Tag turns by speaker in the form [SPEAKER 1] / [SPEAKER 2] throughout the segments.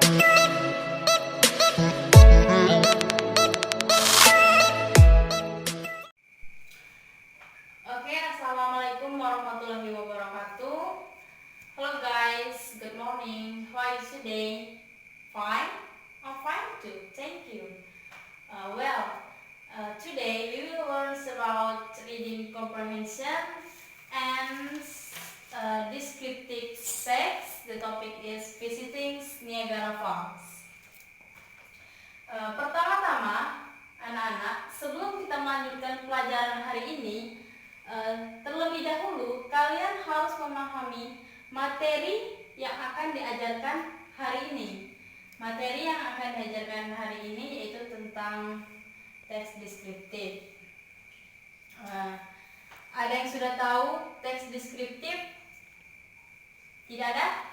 [SPEAKER 1] Oke, assalamualaikum warahmatullahi wabarakatuh. Hello guys, good morning. How are you today? Fine? I'm fine too. Thank you. Today we will learn about reading comprehension and descriptive text. The topic is visiting Niagara Falls. Pertama-tama, anak-anak, sebelum kita melanjutkan pelajaran hari ini, terlebih dahulu kalian harus memahami materi yang akan diajarkan hari ini. Materi yang akan diajarkan hari ini yaitu tentang teks deskriptif. Ada yang sudah tahu teks deskriptif? Tidak ada?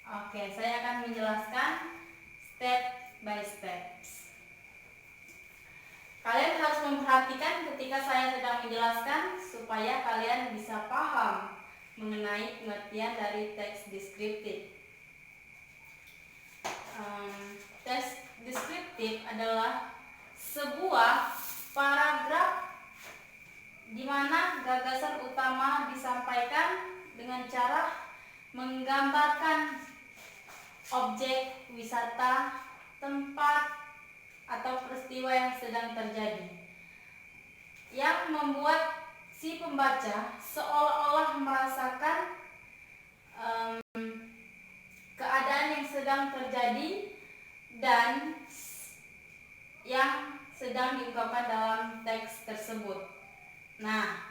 [SPEAKER 1] Oke, saya akan menjelaskan step by step. Kalian harus memperhatikan ketika saya sedang menjelaskan supaya kalian bisa paham mengenai pengertian dari teks deskriptif. Teks deskriptif adalah sebuah paragraf di mana gagasan utama disampaikan dengan cara menggambarkan objek wisata, tempat, atau peristiwa yang sedang terjadi, yang membuat si pembaca seolah-olah merasakan keadaan yang sedang terjadi dan yang sedang diungkapkan dalam teks tersebut. Nah,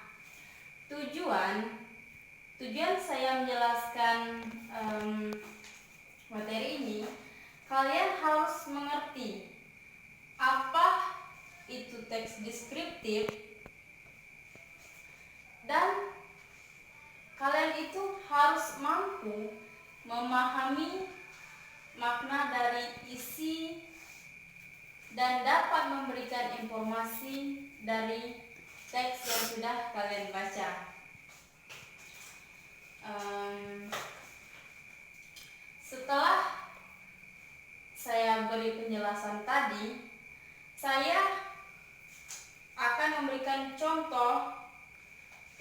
[SPEAKER 1] tujuan saya menjelaskan materi ini, kalian harus mengerti apa itu teks deskriptif dan kalian itu harus mampu memahami makna dari isi dan dapat memberikan informasi dari teks yang sudah kalian baca. Setelah saya beri penjelasan tadi, saya akan memberikan contoh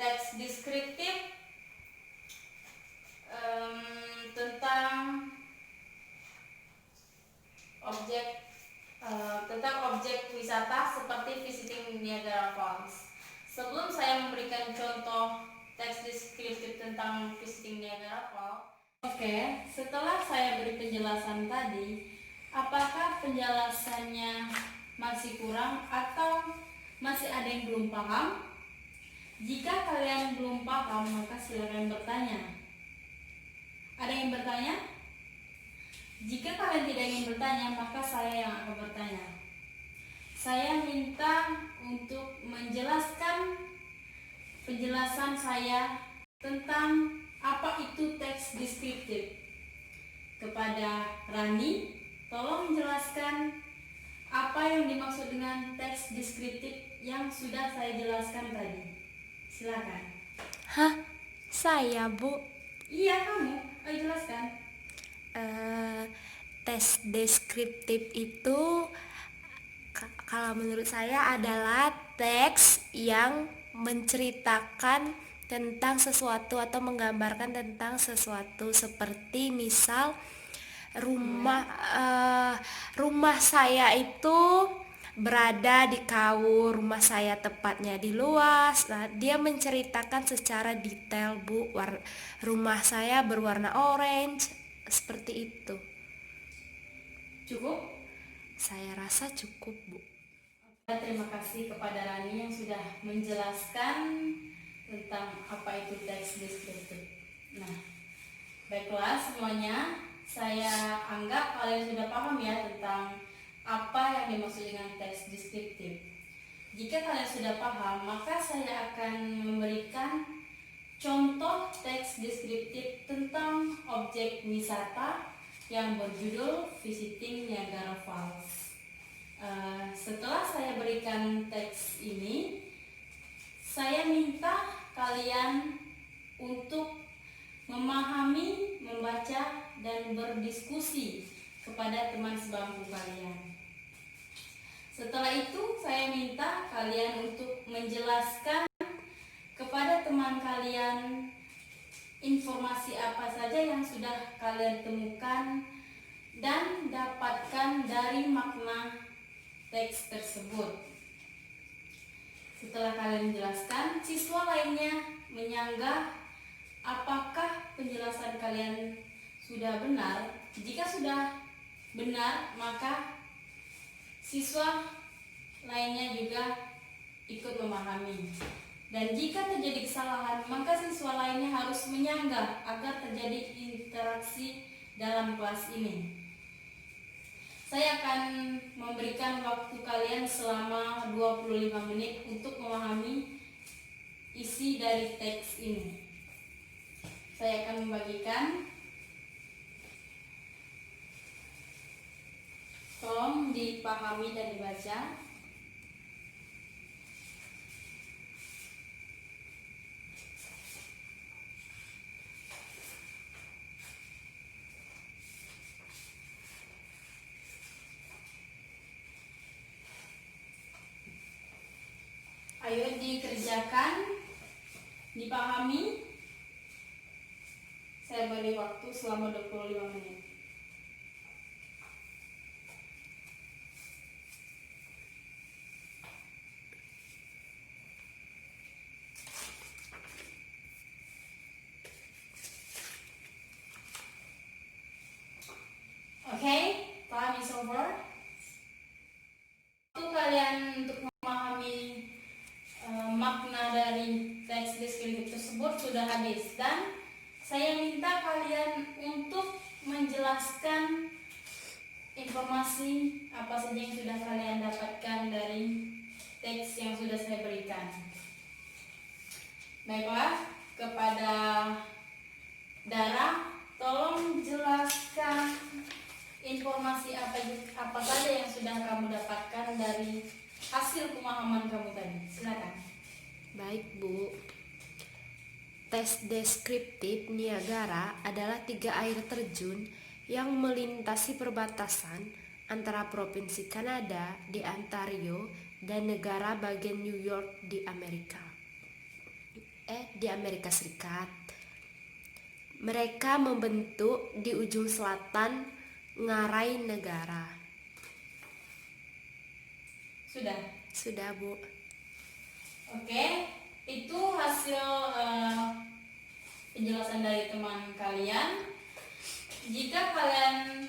[SPEAKER 1] teks deskriptif tentang objek wisata seperti visiting Niagara Falls. Sebelum saya memberikan contoh teks deskriptif tentang visiting Niagara Falls, setelah saya beri penjelasan tadi, apakah penjelasannya masih kurang atau masih ada yang belum paham? Jika kalian belum paham, maka silakan bertanya. Ada yang bertanya? Jika kalian tidak ingin bertanya, maka saya yang akan bertanya. Saya minta untuk menjelaskan penjelasan saya tentang apa itu teks deskriptif. Kepada Rani, tolong menjelaskan apa yang dimaksud dengan teks deskriptif yang sudah saya jelaskan tadi. Silakan.
[SPEAKER 2] Hah? Saya, Bu?
[SPEAKER 1] Iya, kamu. Ayo jelaskan.
[SPEAKER 2] Teks deskriptif itu kalau menurut saya adalah teks yang menceritakan tentang sesuatu atau menggambarkan tentang sesuatu, seperti misal rumah saya itu berada di Kaur, rumah saya tepatnya di Luas. Nah, dia menceritakan secara detail, Bu, rumah saya berwarna orange, seperti itu.
[SPEAKER 1] Cukup?
[SPEAKER 2] Saya rasa cukup, Bu.
[SPEAKER 1] Terima kasih kepada Rani yang sudah menjelaskan tentang apa itu teks deskriptif. Nah, baiklah semuanya, saya anggap kalian sudah paham ya tentang apa yang dimaksud dengan teks deskriptif. Jika kalian sudah paham, maka saya akan memberikan contoh teks deskriptif tentang objek wisata yang berjudul Visiting Niagara Falls. Setelah saya berikan teks ini, saya minta kalian untuk memahami, membaca, dan berdiskusi kepada kepada teman sebangku kalian. Setelah itu saya minta kalian untuk menjelaskan kepada teman kalian informasi apa saja yang sudah kalian temukan dan dapatkan dari makna teks tersebut. Setelah kalian menjelaskan, siswa lainnya menyanggah apakah penjelasan kalian sudah benar. Jika sudah benar, maka siswa lainnya juga ikut memahami. Dan jika terjadi kesalahan, maka siswa lainnya harus menyanggah agar terjadi interaksi dalam kelas ini. Saya akan memberikan waktu kalian selama 25 menit untuk memahami isi dari teks ini. Saya akan membagikan. Tolong dipahami dan dibaca. Ayo dikerjakan, dipahami. Saya beri waktu selama 25 menit. Oke, time is over. Waktu kalian untuk memahami makna dari teks deskriptif tersebut sudah habis, dan saya minta kalian untuk menjelaskan informasi apa saja yang sudah kalian dapatkan dari teks yang sudah saya berikan. Baiklah, kepada Dara, tolong jelaskan informasi apa saja yang sudah kamu dapatkan dari hasil pemahaman kamu tadi. Silakan.
[SPEAKER 2] Baik, Bu. Tes deskriptif Niagara adalah 3 air terjun yang melintasi perbatasan antara Provinsi Kanada di Ontario dan negara bagian New York di Amerika Serikat. Mereka membentuk di ujung selatan ngarai negara. Sudah, Bu.
[SPEAKER 1] Oke, itu hasil penjelasan dari teman kalian. Jika kalian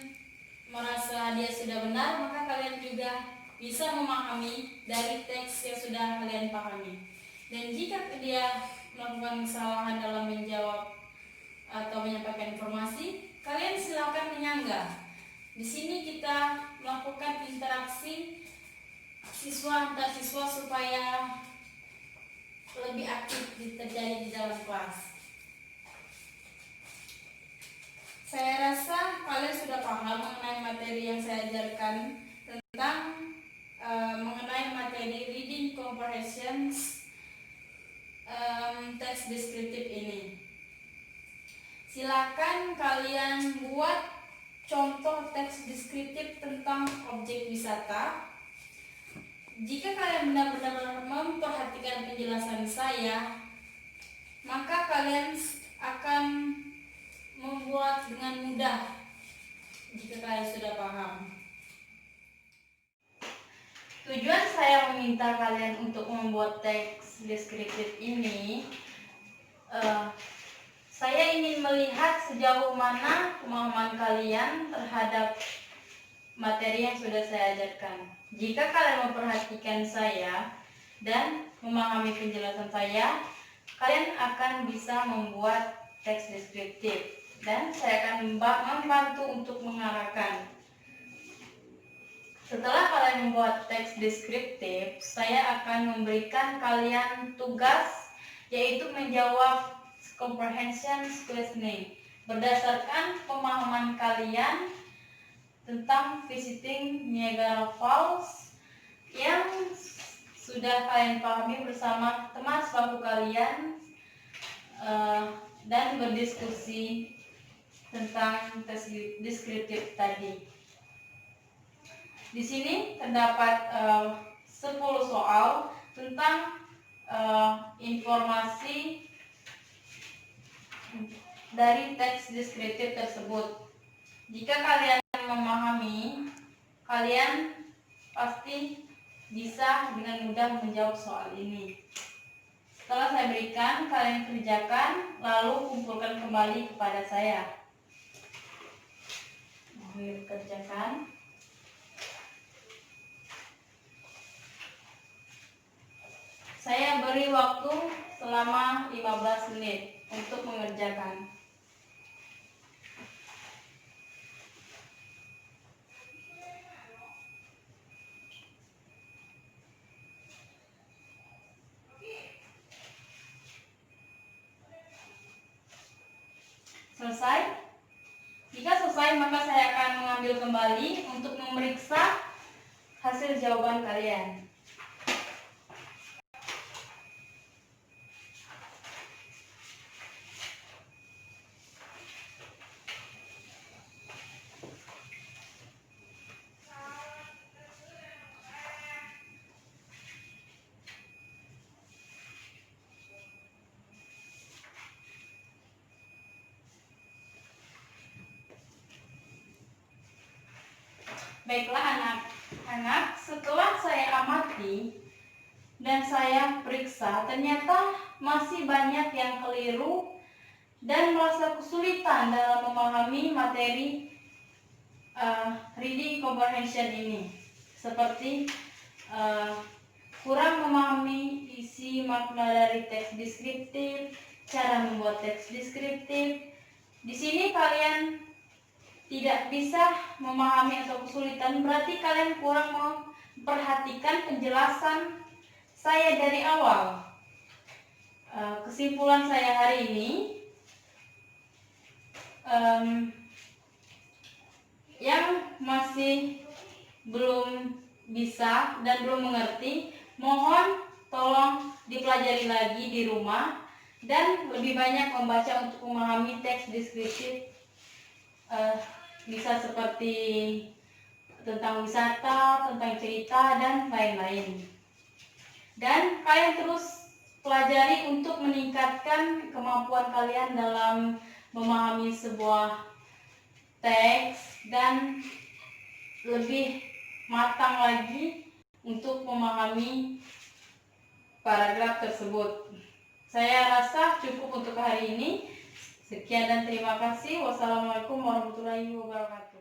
[SPEAKER 1] merasa dia sudah benar, maka kalian juga bisa memahami dari teks yang sudah kalian pahami. Dan jika dia melakukan kesalahan dalam menjawab atau menyampaikan informasi, kalian silakan menyanggah. Di sini kita melakukan interaksi siswa antar siswa supaya lebih aktif terjadi di dalam kelas. Saya rasa kalian sudah paham mengenai materi yang saya ajarkan tentang mengenai materi reading comprehensions teks deskriptif ini. Silakan kalian buat contoh teks deskriptif tentang objek wisata. Jika kalian benar-benar memperhatikan penjelasan saya, maka kalian akan membuat dengan mudah jika kalian sudah paham. Tujuan saya meminta kalian untuk membuat teks deskriptif ini, saya ingin melihat sejauh mana pemahaman kalian terhadap materi yang sudah saya ajarkan. Jika kalian memperhatikan saya dan memahami penjelasan saya, kalian akan bisa membuat teks deskriptif, dan saya akan membantu untuk mengarahkan. Setelah kalian membuat teks deskriptif, saya akan memberikan kalian tugas, yaitu menjawab comprehension questioning berdasarkan pemahaman kalian tentang visiting Niagara Falls yang sudah kalian pahami bersama teman sebangku kalian, dan berdiskusi tentang tes deskriptif tadi. Di sini terdapat 10 soal tentang informasi dari teks deskriptif tersebut. Jika kalian memahami, kalian pasti bisa dengan mudah menjawab soal ini. Setelah saya berikan, kalian kerjakan, lalu kumpulkan kembali kepada saya. Kerjakan. Saya beri waktu selama 15 menit untuk mengerjakan. Selesai? Jika selesai, maka saya akan mengambil kembali untuk memeriksa hasil jawaban kalian. Baiklah anak-anak, setelah saya amati dan saya periksa, ternyata masih banyak yang keliru dan merasa kesulitan dalam memahami materi reading comprehension ini. Seperti kurang memahami isi makna dari teks deskriptif, cara membuat teks deskriptif. Di sini kalian tidak bisa memahami atau kesulitan, berarti kalian kurang memperhatikan penjelasan saya dari awal. Kesimpulan saya hari ini, yang masih belum bisa dan belum mengerti, mohon tolong dipelajari lagi di rumah dan lebih banyak membaca untuk memahami teks deskriptif. Bisa seperti tentang wisata, tentang cerita, dan lain-lain. Dan kalian terus pelajari untuk meningkatkan kemampuan kalian dalam memahami sebuah teks dan lebih matang lagi untuk memahami paragraf tersebut. Saya rasa cukup untuk hari ini. Sekian dan terima kasih. Wassalamualaikum warahmatullahi wabarakatuh.